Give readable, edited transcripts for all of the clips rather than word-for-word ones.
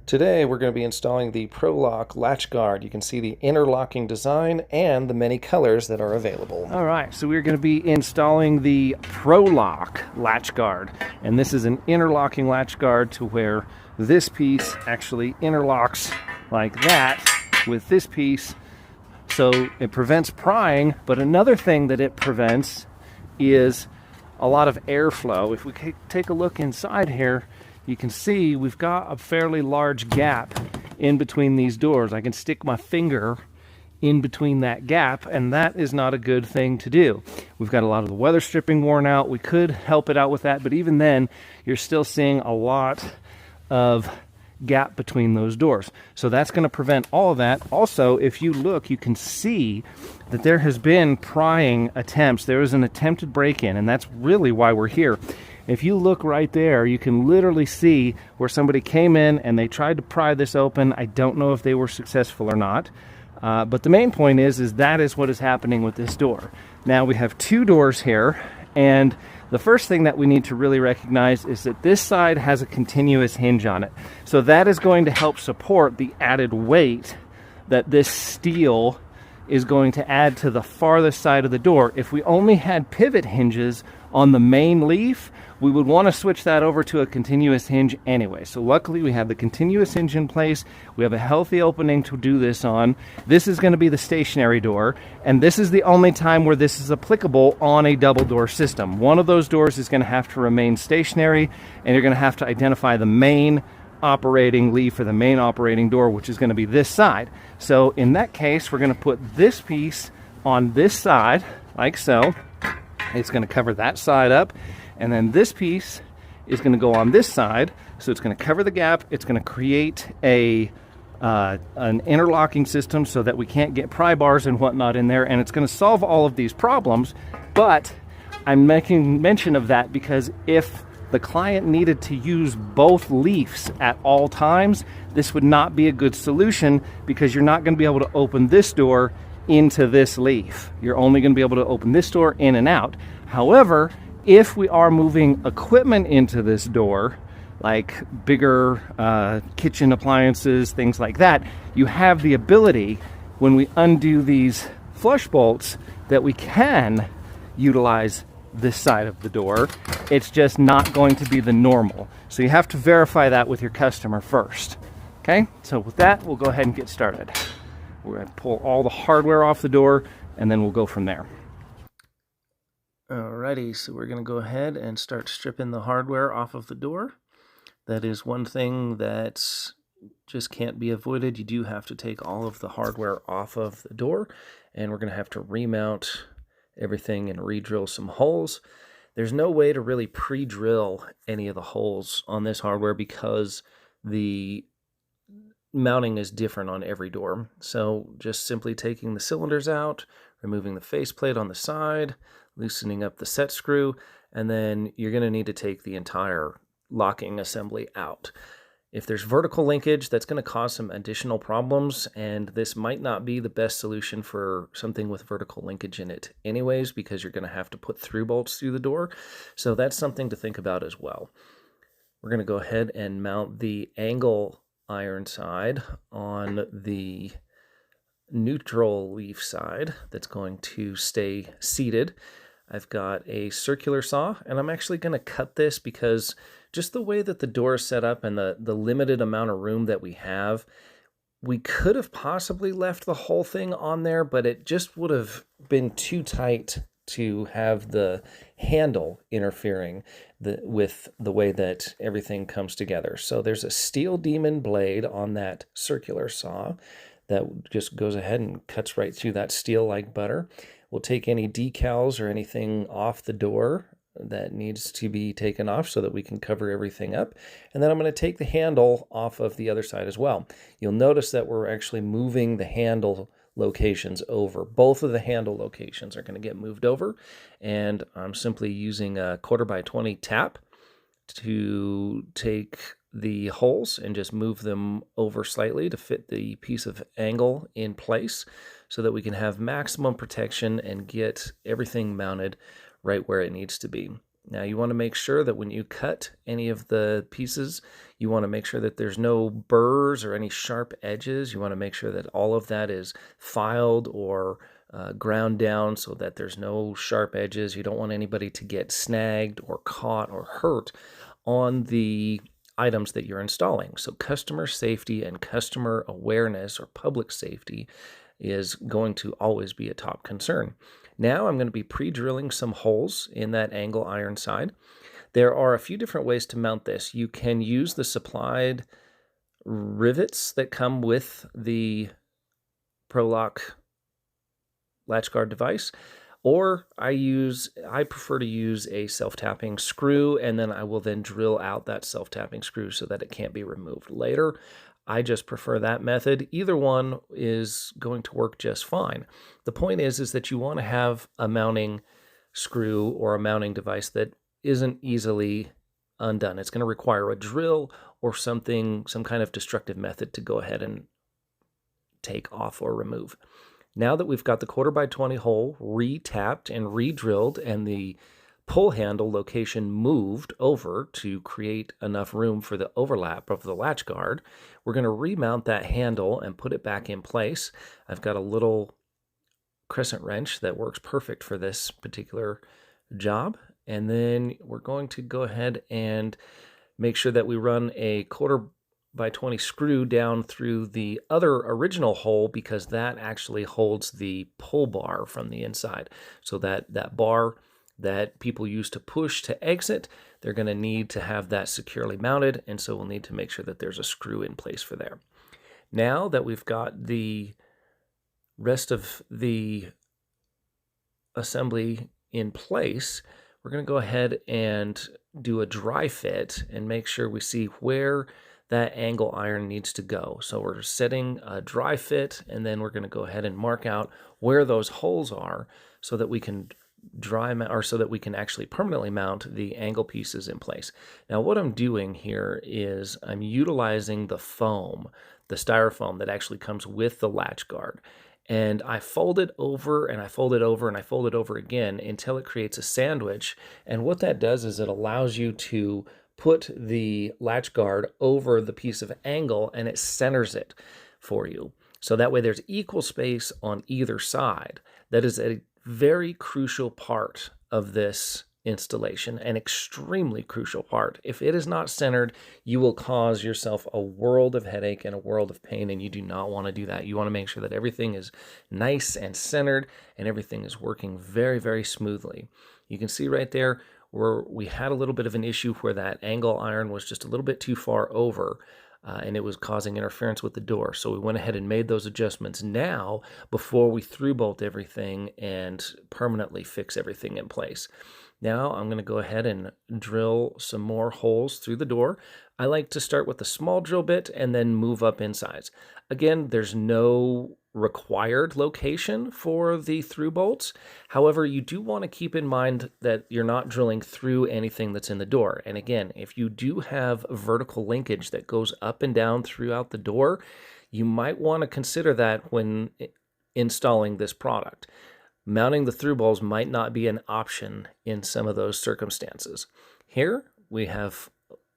Today we're going to be installing the PRO-LOK latch guard. You can see the interlocking design and the many colors that are available. All right, so we're going to be installing the PRO-LOK latch guard. And this is an interlocking latch guard to where this piece actually interlocks like that with this piece. So it prevents prying, but another thing that it prevents is a lot of airflow. If we take a look inside here, you can see we've got a fairly large gap in between these doors. I can stick my finger in between that gap, and that is not a good thing to do. We've got a lot of the weather stripping worn out. We could help it out with that, but even then, you're still seeing a lot of gap between those doors. So that's going to prevent all of that. Also, if you look, you can see that there has been prying attempts. There was an attempted break-in, and that's really why we're here. If you look right there, you can literally see where somebody came in and they tried to pry this open. I don't know if they were successful or not. But the main point is that is what is happening with this door. Now we have two doors here, and the first thing that we need to really recognize is that this side has a continuous hinge on it. So that is going to help support the added weight that this steel is going to add to the farthest side of the door. If we only had pivot hinges on the main leaf, we would want to switch that over to a continuous hinge anyway. So luckily we have the continuous hinge in place. We have a healthy opening to do this on. This is going to be the stationary door, and this is the only time where this is applicable on a double door system. One of those doors is going to have to remain stationary, and you're going to have to identify the main operating leaf or the main operating door, which is going to be this side. So in that case, we're going to put this piece on this side like so. It's going to cover that side up, and then this piece is going to go on this side. So it's going to cover the gap. It's going to create an interlocking system so that we can't get pry bars and whatnot in there, and it's going to solve all of these problems. But I'm making mention of that because if the client needed to use both leaves at all times, this would not be a good solution because you're not going to be able to open this door into this leaf. You're only going to be able to open this door in and out. However, if we are moving equipment into this door, like bigger kitchen appliances, things like that, you have the ability, when we undo these flush bolts, that we can utilize this side of the door. It's just not going to be the normal. So you have to verify that with your customer first. Okay, so with that, we'll go ahead and get started. We're going to pull all the hardware off the door, and then we'll go from there. Alrighty, so we're going to go ahead and start stripping the hardware off of the door. That is one thing that just can't be avoided. You do have to take all of the hardware off of the door, and we're going to have to remount everything and re-drill some holes. There's no way to really pre-drill any of the holes on this hardware because the mounting is different on every door. So just simply taking the cylinders out, removing the faceplate on the side, loosening up the set screw, and then you're going to need to take the entire locking assembly out. If there's vertical linkage, that's going to cause some additional problems, and this might not be the best solution for something with vertical linkage in it anyways, because you're going to have to put through bolts through the door. So that's something to think about as well. We're going to go ahead and mount the angle iron side on the neutral leaf side that's going to stay seated. I've got a circular saw, and I'm actually going to cut this because just the way that the door is set up and the limited amount of room that we have, we could have possibly left the whole thing on there, but it just would have been too tight to have the handle interfering with the way that everything comes together. So there's a steel demon blade on that circular saw that just goes ahead and cuts right through that steel like butter. We'll take any decals or anything off the door that needs to be taken off so that we can cover everything up. And then I'm going to take the handle off of the other side as well. You'll notice that we're actually moving the handle locations over. Both of the handle locations are going to get moved over, and I'm simply using a 1/4x20 tap to take the holes and just move them over slightly to fit the piece of angle in place so that we can have maximum protection and get everything mounted right where it needs to be. Now you want to make sure that when you cut any of the pieces, you want to make sure that there's no burrs or any sharp edges. You want to make sure that all of that is filed or ground down so that there's no sharp edges. You don't want anybody to get snagged or caught or hurt on the items that you're installing. So customer safety and customer awareness or public safety is going to always be a top concern. Now I'm going to be pre-drilling some holes in that angle iron side. There are a few different ways to mount this. You can use the supplied rivets that come with the PRO-LOK latch guard device, or I prefer to use a self-tapping screw, and then I will then drill out that self-tapping screw so that it can't be removed later. I just prefer that method. Either one is going to work just fine. The point is that you want to have a mounting screw or a mounting device that isn't easily undone. It's going to require a drill or some kind of destructive method to go ahead and take off or remove. Now that we've got the 1/4x20 hole re-tapped and re-drilled and the pull handle location moved over to create enough room for the overlap of the latch guard, we're going to remount that handle and put it back in place. I've got a little crescent wrench that works perfect for this particular job. And then we're going to go ahead and make sure that we run a 1/4x20 screw down through the other original hole, because that actually holds the pull bar from the inside. So that bar that people use to push to exit, they're going to need to have that securely mounted, and so we'll need to make sure that there's a screw in place for there. Now that we've got the rest of the assembly in place, we're going to go ahead and do a dry fit and make sure we see where that angle iron needs to go. So we're setting a dry fit, and then we're going to go ahead and mark out where those holes are so that we can so that we can actually permanently mount the angle pieces in place. Now what I'm doing here is I'm utilizing the foam, the styrofoam that actually comes with the latch guard. And I fold it over and I fold it over and I fold it over again until it creates a sandwich. And what that does is it allows you to put the latch guard over the piece of angle, and it centers it for you. So that way there's equal space on either side. That is a very crucial part of this installation, an extremely crucial part. If it is not centered, you will cause yourself a world of headache and a world of pain, and you do not want to do that. You want to make sure that everything is nice and centered and everything is working very, very smoothly. You can see right there where we had a little bit of an issue where that angle iron was just a little bit too far over, and it was causing interference with the door. So we went ahead and made those adjustments now before we through bolt everything and permanently fix everything in place. Now I'm going to go ahead and drill some more holes through the door. I like to start with a small drill bit and then move up in size. Again, there's no required location for the through bolts. However, you do want to keep in mind that you're not drilling through anything that's in the door. And again, if you do have vertical linkage that goes up and down throughout the door, you might want to consider that when installing this product. Mounting the through bolts might not be an option in some of those circumstances. Here we have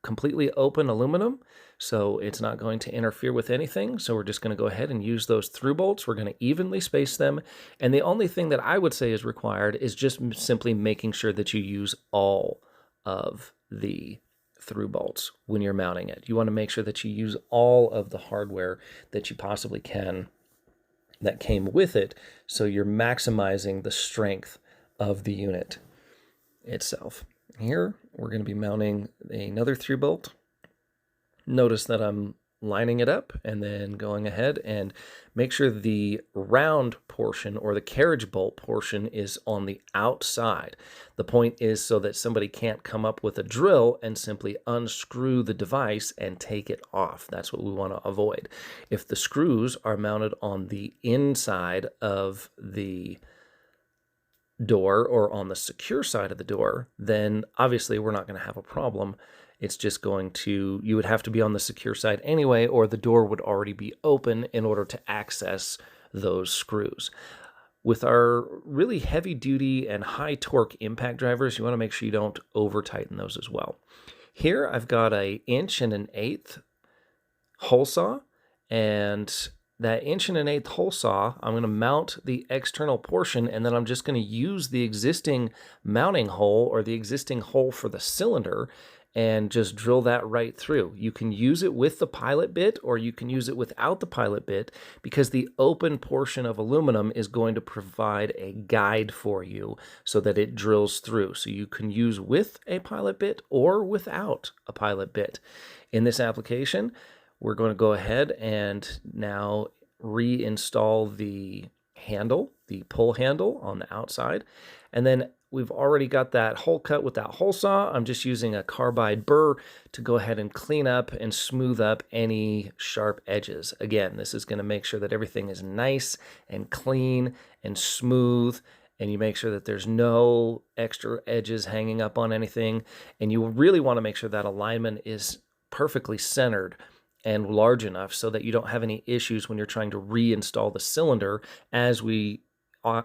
completely open aluminum, so it's not going to interfere with anything. So we're just going to go ahead and use those through bolts. We're going to evenly space them. And the only thing that I would say is required is just simply making sure that you use all of the through bolts when you're mounting it. You want to make sure that you use all of the hardware that you possibly can that came with it, so you're maximizing the strength of the unit itself. Here, we're going to be mounting another through bolt. Notice that I'm lining it up and then going ahead and make sure the round portion or the carriage bolt portion is on the outside. The point is so that somebody can't come up with a drill and simply unscrew the device and take it off. That's what we want to avoid. If the screws are mounted on the inside of the door or on the secure side of the door, then obviously we're not going to have a problem. It's just going to, you would have to be on the secure side anyway, or the door would already be open in order to access those screws. With our really heavy duty and high torque impact drivers, you want to make sure you don't over tighten those as well. Here I've got a 1 1/8" hole saw, and that 1 1/8" hole saw, I'm going to mount the external portion, and then I'm just going to use the existing mounting hole or the existing hole for the cylinder and just drill that right through. You can use it with the pilot bit or you can use it without the pilot bit, because the open portion of aluminum is going to provide a guide for you so that it drills through. So you can use with a pilot bit or without a pilot bit. In this application, we're going to go ahead and now reinstall the handle, the pull handle on the outside. And then we've already got that hole cut with that hole saw. I'm just using a carbide burr to go ahead and clean up and smooth up any sharp edges. Again, this is going to make sure that everything is nice and clean and smooth, and you make sure that there's no extra edges hanging up on anything. And you really want to make sure that alignment is perfectly centered and large enough so that you don't have any issues when you're trying to reinstall the cylinder as we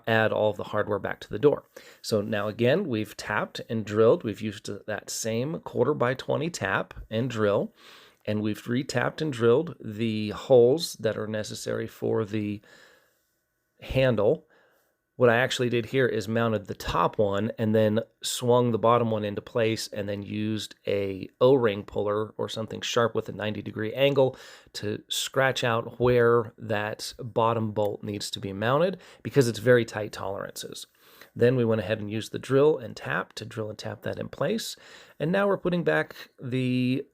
add all of the hardware back to the door. So now again, we've tapped and drilled. We've used that same 1/4x20 tap and drill, and we've re-tapped and drilled the holes that are necessary for the handle. What I actually did here is mounted the top one and then swung the bottom one into place, and then used a O-ring puller or something sharp with a 90-degree angle to scratch out where that bottom bolt needs to be mounted, because it's very tight tolerances. Then we went ahead and used the drill and tap to drill and tap that in place. And now we're putting back the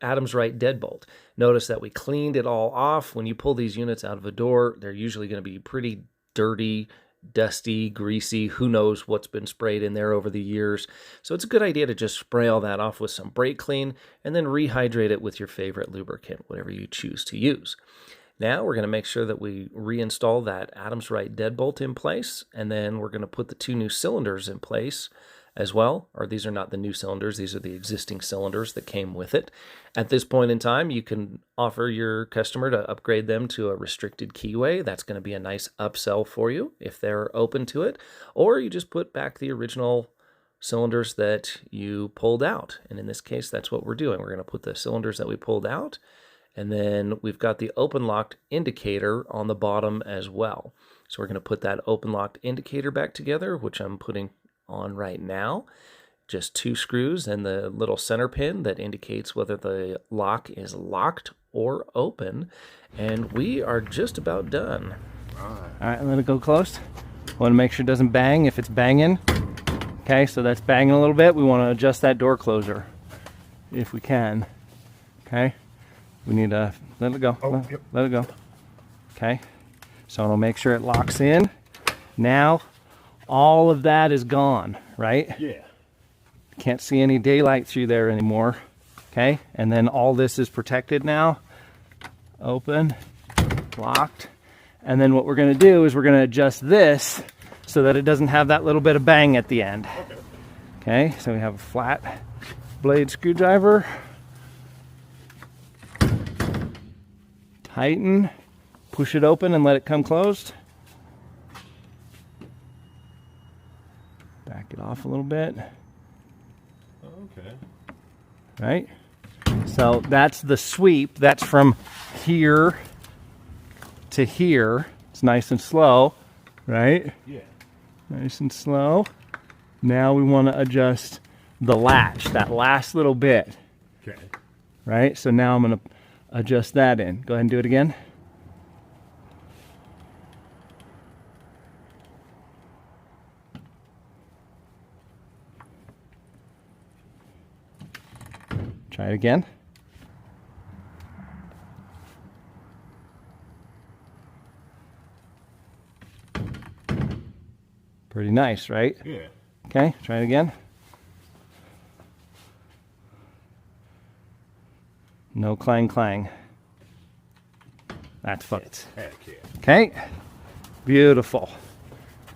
Adams Right deadbolt. Notice that we cleaned it all off. When you pull these units out of a door, they're usually going to be pretty dirty, dusty, greasy, who knows what's been sprayed in there over the years. So it's a good idea to just spray all that off with some brake clean and then rehydrate it with your favorite lubricant, whatever you choose to use. Now we're going to make sure that we reinstall that Adams Right deadbolt in place, and then we're going to put the 2 new cylinders in place as well. Or these are not the new cylinders, these are the existing cylinders that came with it. At this point in time, you can offer your customer to upgrade them to a restricted keyway. That's going to be a nice upsell for you if they're open to it. Or you just put back the original cylinders that you pulled out. And in this case, that's what we're doing. We're going to put the cylinders that we pulled out, and then we've got the open locked indicator on the bottom as well. So we're going to put that open locked indicator back together, which I'm putting on right now. Just 2 screws and the little center pin that indicates whether the lock is locked or open. And we are just about done. All right, let it go close. Want to make sure it doesn't bang. If it's banging, okay, so that's banging a little bit, we want to adjust that door closer if we can. Okay, we need to let it go. Let it go. Okay, so I'll make sure it locks in. Now all of that is gone, right? Yeah. Can't see any daylight through there anymore. Okay, and then all this is protected now. Open, locked. And then what we're going to do is we're going to adjust this so that it doesn't have that little bit of bang at the end. Okay, so we have a flat blade screwdriver. Tighten, push it open and let it come closed. Back it off a little bit. Okay. Right? So that's the sweep. That's from here to here. It's nice and slow, right? Yeah. Nice and slow. Now we want to adjust the latch, that last little bit. Okay. Right? So now I'm going to adjust that in. Go ahead and do it again. Try it again. Pretty nice, right? Yeah. Okay, try it again. No clang clang. That's fucked. Heck yeah. Okay, beautiful.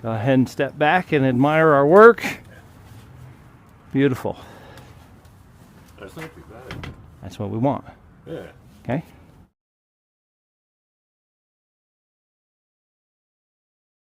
Go ahead and step back and admire our work. Beautiful. That's not too bad. That's what we want. Yeah. Okay.